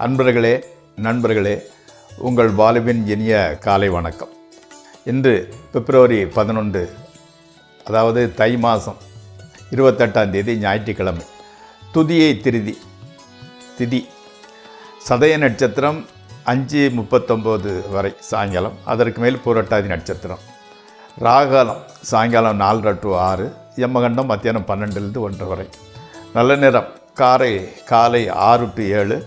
அன்பர்களே, நண்பர்களே, உங்கள் வாலிபின் இனிய காலை வணக்கம். இன்று பிப்ரவரி 11, அதாவது தை மாதம் 28ஆம் தேதி ஞாயிற்றுக்கிழமை. துதியை திதி சதய நட்சத்திரம் 5:39 வரை சாயங்காலம். அதற்கு மேல் புரட்டாதி நட்சத்திரம். ராகாலம் சாயங்காலம் 4 to 6, யமகண்டம் மத்தியானம் 12 to 1 வரை. நல்ல நேரம் காலை 6 to 7,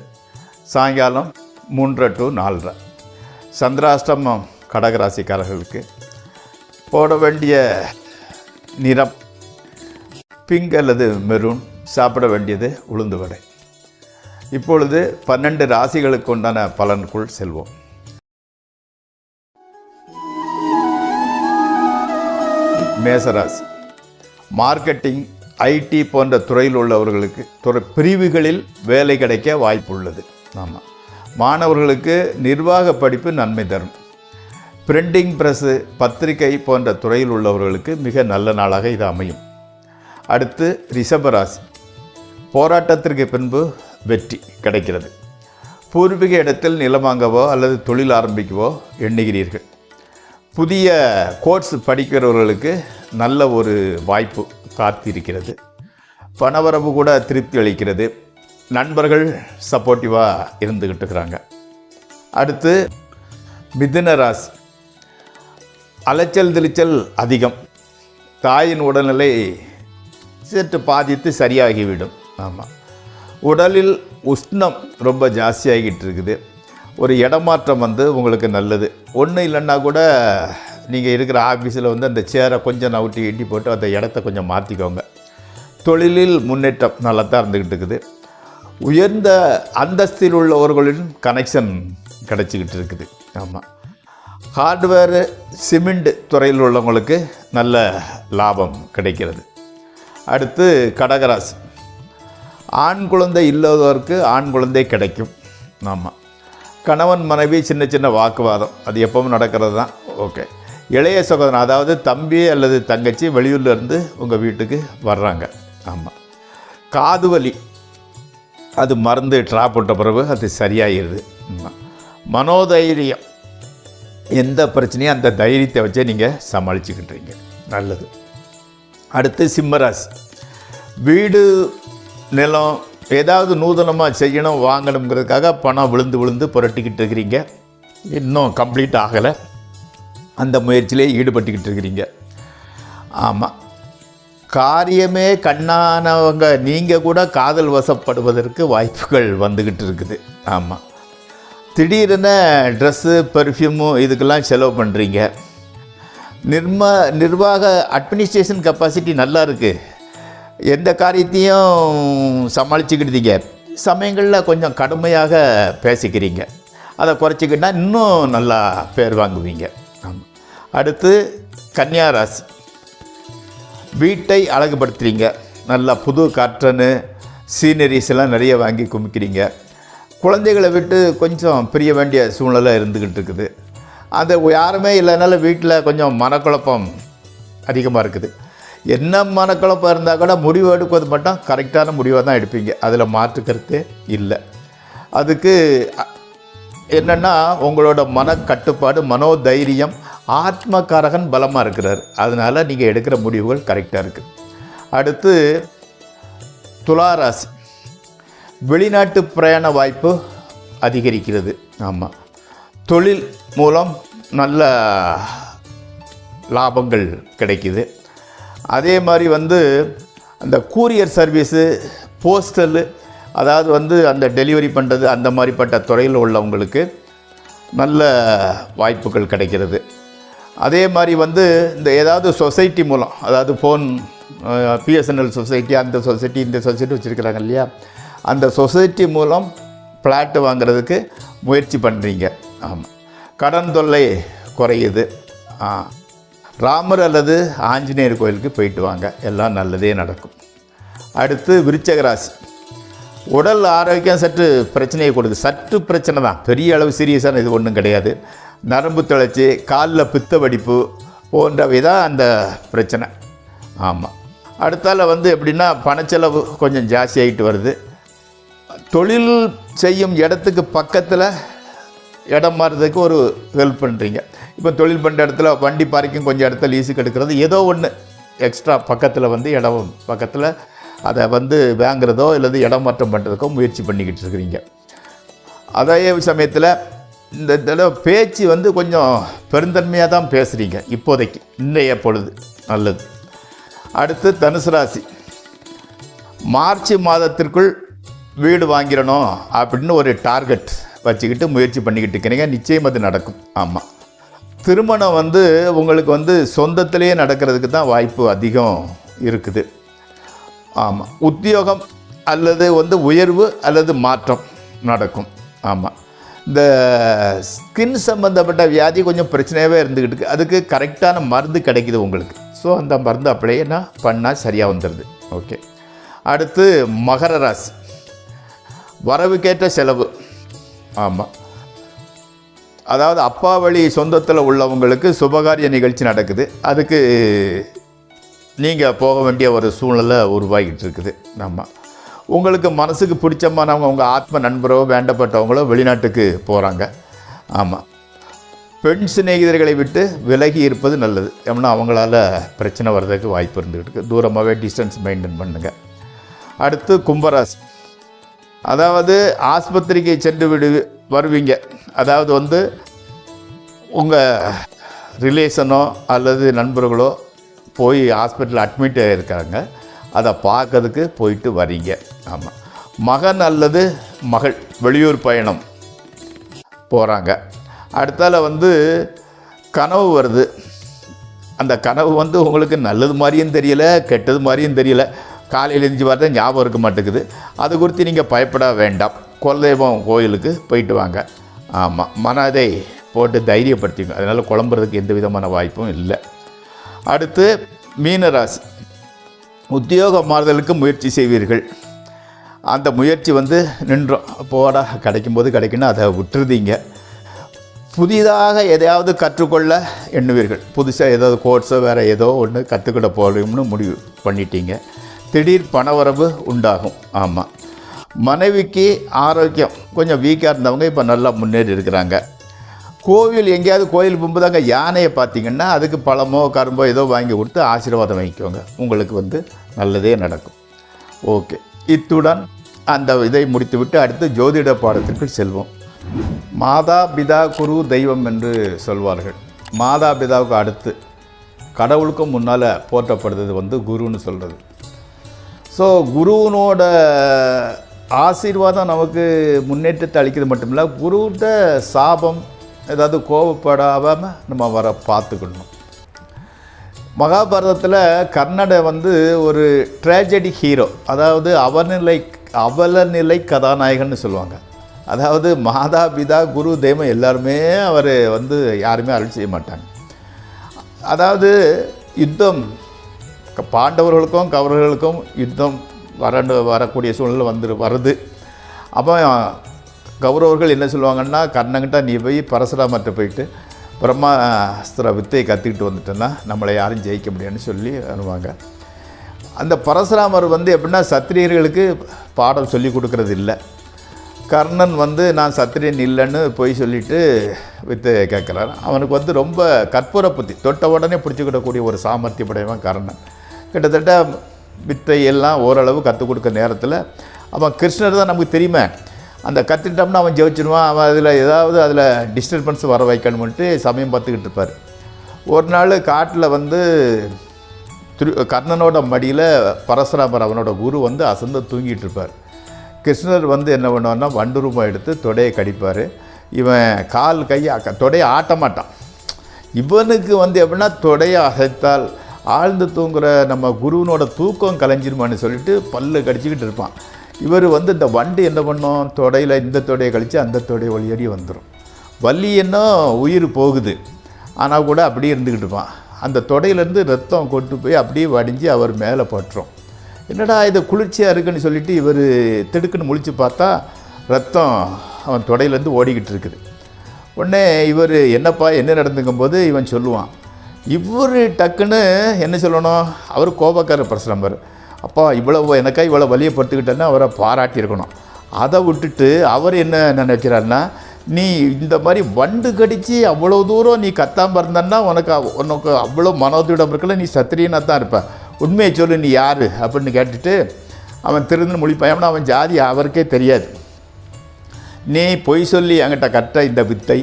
சாயங்காலம் 3 to 4. சந்திராஷ்டமம் கடகராசிக்காரர்களுக்கு. போட வேண்டிய நிறம் பிங்க் அல்லது மெரூன். சாப்பிட வேண்டியது உளுந்து வடை. இப்பொழுது 12 ராசிகளுக்கு உண்டான பலனுக்குள் செல்வோம். மேசராசி. மார்க்கெட்டிங், ஐடி போன்ற துறையில் உள்ளவர்களுக்கு பிரிவுகளில் வேலை கிடைக்க வாய்ப்பு உள்ளது. ஆமாம். மாணவர்களுக்கு நிர்வாக படிப்பு நன்மை தரும். பிரிண்டிங் பிரஸ்ஸு, பத்திரிகை போன்ற துறையில் உள்ளவர்களுக்கு மிக நல்ல நாளாக இது அமையும். அடுத்து ரிஷபராசி. போராட்டத்திற்கு பின்பு வெற்றி கிடைக்கிறது. பூர்வீக இடத்தில் நிலம் வாங்கவோ அல்லது தொழில் ஆரம்பிக்கவோ எண்ணுகிறீர்கள். புதிய கோர்ஸ் படிக்கிறவர்களுக்கு நல்ல ஒரு வாய்ப்பு காத்திருக்கிறது. பணவரவு கூட திருப்தி அளிக்கிறது. நண்பர்கள் சப்போர்ட்டிவாக இருந்துக்கிட்டு இருக்கிறாங்க. அடுத்து மிதுன ராசி. அலைச்சல் திருச்சல் அதிகம். தாயின் உடல்நிலை சற்று பாதித்து சரியாகிவிடும். ஆமாம். உடலில் உஷ்ணம் ரொம்ப ஜாஸ்தியாகிட்டு இருக்குது. ஒரு இடமாற்றம் உங்களுக்கு நல்லது. ஒன்றும் இல்லைன்னா கூட நீங்கள் இருக்கிற ஆஃபீஸில் அந்த சேரை கொஞ்சம் நவுட்டி எட்டி போட்டு அந்த இடத்த கொஞ்சம் மாற்றிக்கோங்க. தொழிலில் முன்னேற்றம் நல்லா தான் இருந்துக்கிட்டு இருக்குது. உயர்ந்த அந்தஸ்தில் உள்ளவர்களின் கனெக்ஷன் கிடச்சிக்கிட்டு இருக்குது. ஆமாம். ஹார்ட்வேரு, சிமெண்ட் துறையில் உள்ளவங்களுக்கு நல்ல லாபம் கிடைக்கிறது. அடுத்து கடகராசி. ஆண் குழந்தை இல்லாதவருக்கு ஆண் குழந்தை கிடைக்கும். ஆமாம். கணவன் மனைவி சின்ன சின்ன வாக்குவாதம், அது எப்பவும் நடக்கிறது தான். ஓகே. இளைய சகோதரன், அதாவது தம்பி அல்லது தங்கச்சி வெளியூர்லேருந்து உங்கள் வீட்டுக்கு வர்றாங்க. ஆமாம். காது வலி, அது மருந்து ட்ராப் விட்ட பிறகு அது சரியாகிடுது. மனோதைரியம், எந்த பிரச்சனையும் அந்த தைரியத்தை வச்சே நீங்கள் சமாளிச்சுக்கிட்டுறீங்க. நல்லது. அடுத்து சிம்மராசி. வீடு, நிலம் ஏதாவது நூதனமாக செய்யணும், வாங்கணுங்கிறதுக்காக பணம் விழுந்து புரட்டிக்கிட்டு இருக்கிறீங்க. இன்னும் கம்ப்ளீட் ஆகலை. அந்த முயற்சியிலே ஈடுபட்டுக்கிட்டு இருக்கிறீங்க. ஆமாம். காரியமே கண்ணானவங்க நீங்கள் கூட காதல் வசப்படுவதற்கு வாய்ப்புகள் வந்துக்கிட்டு இருக்குது. ஆமாம். திடீரென ட்ரெஸ்ஸு, பெர்ஃப்யூமு இதுக்கெல்லாம் செலவு பண்ணுறீங்க. நிர்வாக அட்மினிஸ்ட்ரேஷன் கெப்பாசிட்டி நல்லா இருக்குது. எந்த காரியத்தையும் சமாளிச்சுக்கிட்டீங்க. சமயங்களில் கொஞ்சம் கடுமையாக பேசிக்கிறீங்க. அதை குறைச்சிக்கிட்டால் இன்னும் நல்லா பேர் வாங்குவீங்க. ஆமாம். அடுத்து கன்னியா ராசி. வீட்டை அழகுபடுத்துகிறீங்க. நல்லா புது காற்றனு சீனரிஸ் எல்லாம் நிறைய வாங்கி குமிக்கிறீங்க. குழந்தைகளை விட்டு கொஞ்சம் பிரிய வேண்டிய சூழ்நிலை இருந்துக்கிட்டு இருக்குது. அது யாருமே இல்லைனால வீட்டில் கொஞ்சம் மனக்குழப்பம் அதிகமாக இருக்குது. என்ன மனக்குழப்பம் இருந்தால் கூட முடிவு எடுப்பது மட்டும் கரெக்டான முடிவாக தான் எடுப்பீங்க. அதில் மாற்றுக்கிறதே இல்லை. அதுக்கு என்னென்னா உங்களோட மனக்கட்டுப்பாடு, மனோதைரியம், ஆத்மகாரகன் பலமாக இருக்கிறார். அதனால் நீங்கள் எடுக்கிற முடிவுகள் கரெக்டாக இருக்குது. அடுத்து துளாராசி. வெளிநாட்டு பிரயாண வாய்ப்பு அதிகரிக்கிறது. ஆமாம். தொழில் மூலம் நல்ல லாபங்கள் கிடைக்குது. அதே மாதிரி அந்த கூரியர் சர்வீஸு, போஸ்டல், அதாவது அந்த டெலிவரி பண்ணுறது, அந்த மாதிரிப்பட்ட துறையில் உள்ளவங்களுக்கு நல்ல வாய்ப்புகள் கிடைக்கிறது. அதே மாதிரி இந்த ஏதாவது சொசைட்டி மூலம், அதாவது ஃபோன், பிஎஸ்என்எல் சொசைட்டி, அந்த சொசைட்டி இந்த சொசைட்டி வச்சுருக்கிறாங்க இல்லையா, அந்த சொசைட்டி மூலம் ஃப்ளாட்டு வாங்கிறதுக்கு முயற்சி பண்ணுறீங்க. ஆமாம். கடன் தொல்லை குறையுது. ராமர் அல்லது ஆஞ்சநேயர் கோயிலுக்கு போயிட்டு வாங்க, எல்லாம் நல்லதே நடக்கும். அடுத்து விருச்சிக ராசி. உடல் ஆரோக்கியம் சற்று பிரச்சனையை கொடுக்குது. சற்று பிரச்சனை தான், பெரிய அளவு சீரியஸான இது ஒன்றும் கிடையாது. நரம்பு தளர்ச்சி, காலில் பித்த வெடிப்பு போன்றவை தான் அந்த பிரச்சனை. ஆமாம். அடுத்தால எப்படின்னா பணச்செலவு கொஞ்சம் ஜாஸ்தி ஆகிட்டு வருது. தொழில் செய்யும் இடத்துக்கு பக்கத்தில் இடம் மாறுறதுக்கு ஒரு ஹெல்ப் பண்ணுறீங்க. இப்போ தொழில் பண்ணுற இடத்துல வண்டி பார்க்கிங் கொஞ்சம் இடத்த லீஸுக்கு எடுக்கிறது, ஏதோ ஒன்று எக்ஸ்ட்ரா பக்கத்தில் வந்து இடம் பக்கத்தில் அதை வந்து வாங்குறதோ இல்லது இடம் மாற்றம் பண்ணுறதுக்கோ முயற்சி பண்ணிக்கிட்டு இருக்கிறீங்க. அதே சமயத்தில் இந்த தடவை பேச்சு வந்து கொஞ்சம் பெருந்தன்மையாக தான் பேசுகிறீங்க இப்போதைக்கு, இன்றைய பொழுது நல்லது. அடுத்து தனுசு ராசி, மார்ச் மாதத்திற்குள் வீடு வாங்கிடணும் அப்படின்னு ஒரு டார்கெட் வச்சுக்கிட்டு முயற்சி பண்ணிக்கிட்டு இருக்கிறீங்க. நிச்சயம் அது நடக்கும். ஆமாம், திருமணம் வந்து உங்களுக்கு வந்து சொந்தத்திலே நடக்கிறதுக்கு தான் வாய்ப்பு அதிகம் இருக்குது. ஆமாம், உத்தியோகம் அல்லது வந்து உயர்வு அல்லது மாற்றம் நடக்கும். ஆமாம், இந்த ஸ்கின் சம்மந்தப்பட்ட வியாதி கொஞ்சம் பிரச்சனையாகவே இருந்துக்கிட்டு இருக்குது. அதுக்கு கரெக்டான மருந்து கிடைக்குது உங்களுக்கு. ஸோ அந்த மருந்து அப்படியே நான் பண்ணால் சரியாக வந்துடுது. ஓகே. அடுத்து மகர ராசி, வரவுக்கேற்ற செலவு. ஆமாம், அதாவது அப்பா வழி சொந்தத்தில் உள்ளவங்களுக்கு சுபகாரிய நிகழ்ச்சி நடக்குது. அதுக்கு நீங்கள் போக வேண்டிய ஒரு சூழ்நிலை உருவாகிட்டு இருக்குது. ஆமாம், உங்களுக்கு மனசுக்கு பிடிச்சமானவங்க, உங்கள் ஆத்ம நண்பரோ வேண்டப்பட்டவங்களோ வெளிநாட்டுக்கு போகிறாங்க. ஆமாம், பெண் சிநேகிதர்களை விட்டு விலகி இருப்பது நல்லது. ஏன்னா அவங்களால பிரச்சனை வர்றதுக்கு வாய்ப்பு இருந்துக்கிட்டு இருக்குது. தூரமாகவே டிஸ்டன்ஸ் மெயின்டைன் பண்ணுங்கள். அடுத்து கும்பராசி, அதாவது ஆஸ்பத்திரிக்கு சென்று வருவீங்க. அதாவது வந்து உங்கள் ரிலேஷனோ அல்லது நண்பர்களோ போய் ஹாஸ்பிட்டலில் அட்மிட் ஆகியிருக்காங்க, அதை பார்க்கறதுக்கு போயிட்டு வரீங்க. ஆமாம், மகன் அல்லது மகள் வெளியூர் பயணம் போகிறாங்க. அடுத்தால வந்து கனவு வருது. அந்த கனவு வந்து உங்களுக்கு நல்லது மாதிரியும் தெரியல, கெட்டது மாதிரியும் தெரியல. காலையில் எழுந்து பார்த்தா ஞாபகம் இருக்க மாட்டேங்குது. அது குறித்து நீங்கள் பயப்பட வேண்டாம். குலதெய்வம் கோயிலுக்கு போயிட்டு வாங்க. ஆமாம், மனதை போட்டு தைரியப்படுத்திங்க. அதனால் குழம்புறதுக்கு எந்த விதமான வாய்ப்பும் இல்லை. அடுத்து மீனராசி, உத்தியோக மாறுதலுக்கு முயற்சி செய்வீர்கள். அந்த முயற்சி வந்து நின்றோம். போடா, கிடைக்கும்போது கிடைக்குன்னு அதை விட்டுருதீங்க. புதிதாக எதையாவது கற்றுக்கொள்ள எண்ணுவீர்கள். புதுசாக ஏதாவது கோர்ஸோ வேறு ஏதோ ஒன்று கற்றுக்கிட போகணும்னு முடிவு பண்ணிட்டீங்க. திடீர் பணவரவு உண்டாகும். ஆமாம், மனைவிக்கு ஆரோக்கியம் கொஞ்சம் வீக்காக இருந்தவங்க இப்போ நல்லா முன்னேறி இருக்கிறாங்க. கோவில் எங்கேயாவது கோயில் போகும்போதாங்க யானையை பார்த்தீங்கன்னா அதுக்கு பழமோ கரும்போ ஏதோ வாங்கி கொடுத்து ஆசீர்வாதம் வாங்கிக்கோங்க. உங்களுக்கு வந்து நல்லதே நடக்கும். ஓகே, இத்துடன் அந்த இதை முடித்துவிட்டு அடுத்து ஜோதிட பாடத்திற்கு செல்வோம். மாதா பிதா குரு தெய்வம் என்று சொல்வார்கள். மாதா பிதாவுக்கு அடுத்து கடவுளுக்கும் முன்னால் போற்றப்படுறது வந்து குருன்னு சொல்கிறது. ஸோ குருவினோட ஆசீர்வாதம் நமக்கு முன்னேற்றத்தை அளிக்கிறது மட்டும் இல்லை, குருவிட்ட சாபம் ஏதாவது கோபப்படாமல் நம்ம வர பார்த்துக்கணும். மகாபாரதத்தில் கர்ணனை வந்து ஒரு ட்ராஜடி ஹீரோ, அதாவது அவலநிலை கதாநாயகன்னு சொல்லுவாங்க. அதாவது மாதா பிதா குரு தெய்வம் எல்லாருமே அவர் வந்து யாருமே அருள் செய்ய மாட்டாங்க. அதாவது யுத்தம் பாண்டவர்களுக்கும் கௌரவர்களுக்கும் யுத்தம் வரக்கூடிய சூழ்நிலை வருது. அப்போ கௌரவர்கள் என்ன சொல்லுவாங்கன்னா, கர்ணங்கிட்ட நீ போய் பரசுராமர்கிட்ட போயிட்டு பிரம்மாஸ்திர வித்தையை கற்றுக்கிட்டு வந்துட்டேன்னா நம்மளை யாரும் ஜெயிக்க முடியாதுன்னு சொல்லி அனுவாங்க. அந்த பரசுராமர் வந்து எப்படின்னா சத்திரியர்களுக்கு பாடம் சொல்லி கொடுக்கறது இல்லை. கர்ணன் வந்து நான் சத்திரியன் இல்லைன்னு போய் சொல்லிவிட்டு வித்தை கேட்குறாரு. அவனுக்கு வந்து ரொம்ப கற்பூர புத்தி, தொட்ட உடனே பிடிச்சிக்கிடக்கூடிய ஒரு சாமர்த்தியப்படையவன் கர்ணன். கிட்டத்தட்ட வித்தையெல்லாம் ஓரளவு கற்றுக் கொடுக்க நேரத்தில் அவன் கிருஷ்ணர் தான் நமக்கு தெரியுமே, அந்த கற்றுக்கிட்டோம்னா அவன் ஜெயிச்சிடுவான், அவன் அதில் டிஸ்டர்பன்ஸ் வர வைக்கணும்ன்ட்டு சமயம் பார்த்துக்கிட்டு இருப்பார். ஒரு நாள் காட்டில் வந்து கர்ணனோட மடியில் பரசுராமர் அவனோட குரு வந்து அசந்து தூங்கிட்டு இருப்பார். கிருஷ்ணர் வந்து என்ன பண்ணுவார்னா வண்டுரூபம் எடுத்து தொடையை கடிப்பார். இவன் கால் கையை தொடையை ஆட்ட மாட்டான். இவனுக்கு வந்து எப்படின்னா தொடையை அசைத்தால் ஆழ்ந்து தூங்குகிற நம்ம குருவனோட தூக்கம் கலைஞ்சிருமான்னு சொல்லிட்டு பல்லு கடிச்சிக்கிட்டு இருப்பான். இவர் வந்து இந்த வண்டு என்ன பண்ணோம், தொடையில் இந்த தொடையை கழித்து அந்த தொடையை வழியடி வந்துடும். வலி என்ன உயிர் போகுது, ஆனால் கூட அப்படியே இருந்துக்கிட்டு இருப்பான். அந்த தொடையிலேருந்து ரத்தம் கொண்டு போய் அப்படியே வடிஞ்சு அவர் மேலே பட்டுரும். என்னடா இது குளிர்ச்சியாக இருக்குன்னு சொல்லிவிட்டு இவர் திடுக்குன்னு முழித்து பார்த்தா ரத்தம் அவன் தொடையிலேருந்து ஓடிக்கிட்டு இருக்குது. உடனே இவர் என்னப்பா என்ன நடந்துங்கும்போது இவன் சொல்லுவான். இவர் டக்குன்னு என்ன சொல்லணும், அவர் கோபக்கார பரசுராமர். அப்பா இவ்வளோ எனக்கா இவ்வளோ வலியை படுத்துக்கிட்டேன்னா அவரை பாராட்டியிருக்கணும். அதை விட்டுட்டு அவர் என்ன நினைக்கிறாருன்னா, நீ இந்த மாதிரி வண்டு கடித்து அவ்வளோ தூரம் நீ கத்தாமல் இருந்தன்னா உனக்கு அவ்வளோ மனோதிடம் இருக்கல, நீ சத்திரியனாக தான் இருப்ப, உண்மையை சொல்லு நீ யார் அப்படின்னு கேட்டுட்டு அவன் திருந்துன்னு முழிப்பான். அவன் ஜாதி அவருக்கே தெரியாது. நீ பொய் சொல்லி என்கிட்ட கற்ற இந்த வித்தை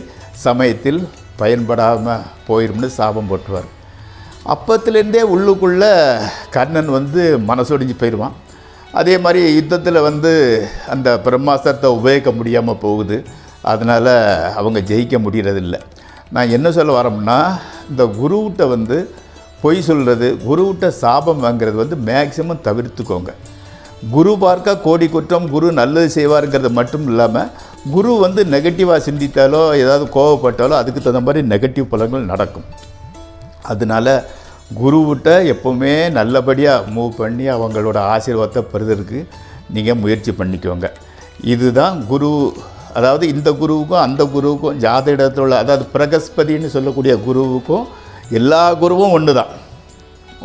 சமயத்தில் பயன்படாமல் போயிரும்னு சாபம் போட்டுருவார். அப்பத்துலேருந்தே உள்ளுக்குள்ளே கர்ணன் மனசொடிஞ்சு போயிடுவான். அதே மாதிரி யுத்தத்தில் அந்த பிரம்மாஸ்திரத்தை உபயோகிக்க முடியாமல் போகுது. அதனால் அவங்க ஜெயிக்க முடியறதில்லை. நான் என்ன சொல்ல வரோம்னா, இந்த குருவிட்ட பொய் சொல்கிறது, குருவிட்ட சாபம் வாங்கிறது மேக்சிமம் தவிர்த்துக்கோங்க. குரு பார்க்க கோடி குற்றம், குரு நல்லது செய்வாருங்கிறது மட்டும் இல்லாமல் குரு நெகட்டிவாக சிந்தித்தாலோ ஏதாவது கோவப்பட்டாலோ அதுக்கு தகுந்த மாதிரி நெகட்டிவ் பலன்கள் நடக்கும். அதனால் குருவிட்ட எப்போவுமே நல்லபடியாக மூவ் பண்ணி அவங்களோட ஆசீர்வாதத்தை பெறுவதற்கு நீங்கள் முயற்சி பண்ணிக்கோங்க. இதுதான் குரு. அதாவது இந்த குருவுக்கும் அந்த குருவுக்கும் ஜாதகத்தில் உள்ள, அதாவது பிரகஸ்பதின்னு சொல்லக்கூடிய குருவுக்கும் எல்லா குருவும் ஒன்று தான்.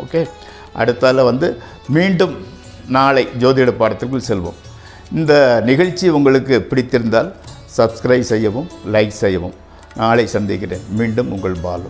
ஓகே, அடுத்தால மீண்டும் நாளை ஜோதிட பாடத்திற்குள் செல்வோம். இந்த நிகழ்ச்சி உங்களுக்கு பிடித்திருந்தால் சப்ஸ்கிரைப் செய்யவும், லைக் செய்யவும். நாளை சந்திக்கிறேன். மீண்டும் உங்கள் பாலு.